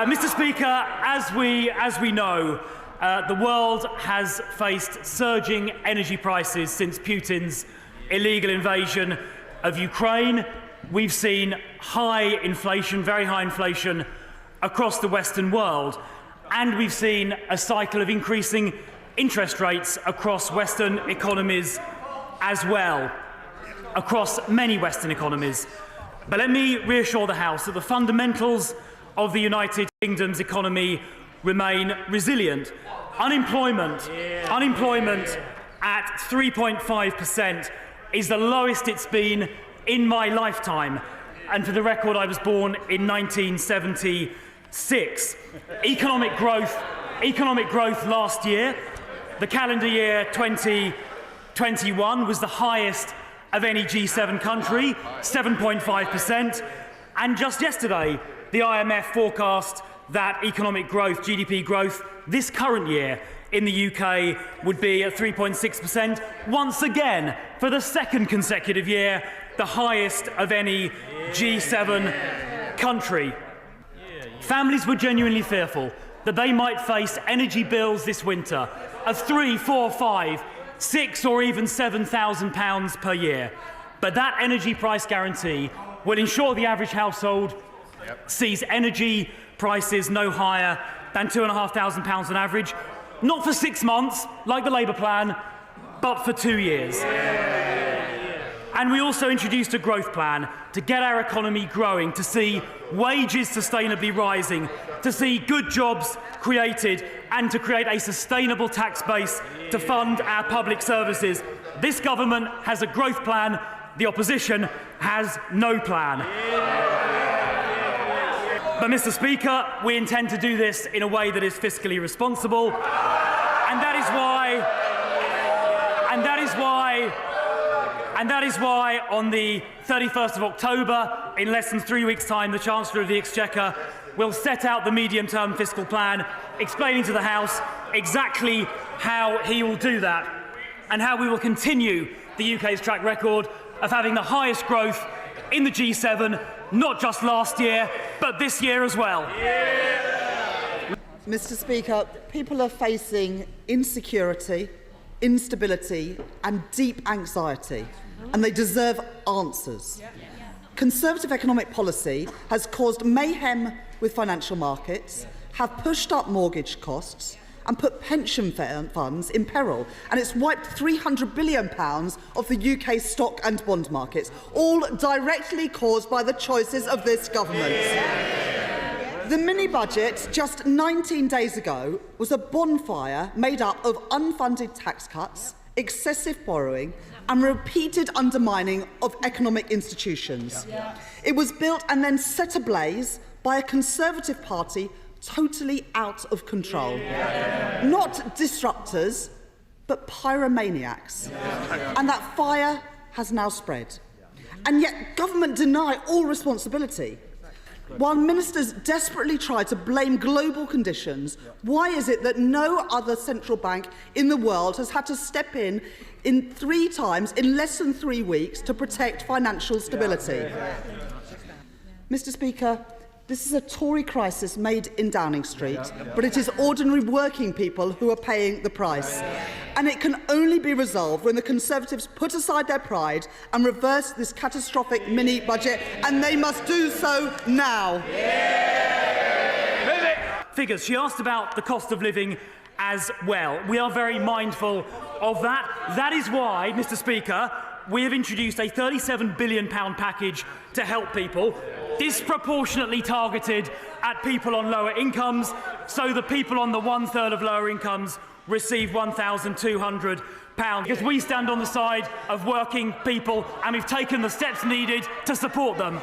Mr. Speaker, as we know, the world has faced surging energy prices since Putin's illegal invasion of Ukraine. We've seen high inflation, very high inflation, across the Western world, and we've seen a cycle of increasing interest rates across Western economies as well, across many Western economies. But let me reassure the House that the fundamentals of the United Kingdom's economy remain resilient. Unemployment at 3.5% is the lowest it's been in my lifetime. And for the record, I was born in 1976. Economic growth last year, the calendar year 2021, was the highest of any G7 country, 7.5%. And just yesterday, the IMF forecast that economic growth, GDP growth, this current year in the UK would be at 3.6%. Once again, for the second consecutive year, the highest of any G7 country. Families were genuinely fearful that they might face energy bills this winter of £3,000, £4,000, £5,000, £6,000 or even £7,000 per year. But that energy price guarantee will ensure the average household sees energy prices no higher than £2,500 on average, not for 6 months, like the Labour plan, but for 2 years. And we also introduced a growth plan to get our economy growing, to see wages sustainably rising, to see good jobs created, and to create a sustainable tax base to fund our public services. This government has a growth plan. The opposition has no plan. But, Mr. Speaker, we intend to do this in a way that is fiscally responsible, and that is why on the 31st of October, in less than 3 weeks' time, the Chancellor of the Exchequer will set out the medium-term fiscal plan, explaining to the House exactly how he will do that and how we will continue the UK's track record of having the highest growth in the G7, not just last year, but this year as well. Mr. Speaker, people are facing insecurity, instability and deep anxiety, and they deserve answers. Conservative economic policy has caused mayhem with financial markets, have pushed up mortgage costs and put pension funds in peril, and it's wiped £300 billion of the UK stock and bond markets, all directly caused by the choices of this government. The mini-budget just 19 days ago was a bonfire made up of unfunded tax cuts, excessive borrowing and repeated undermining of economic institutions. It was built and then set ablaze by a Conservative Party totally out of control. Not disruptors, but pyromaniacs. And that fire has now spread. And yet government deny all responsibility. While ministers desperately try to blame global conditions, why is it that no other central bank in the world has had to step in 3 times in less than 3 weeks to protect financial stability? Mr. Speaker, this is a Tory crisis made in Downing Street, but it is ordinary working people who are paying the price. And it can only be resolved when the Conservatives put aside their pride and reverse this catastrophic mini-budget, and they must do so now. Figures. She asked about the cost of living as well. We are very mindful of that. That is why, Mr. Speaker, we have introduced a £37 billion package to help people, disproportionately targeted at people on lower incomes, so the people on the 1/3 of lower incomes receive £1,200. Because we stand on the side of working people and we've taken the steps needed to support them.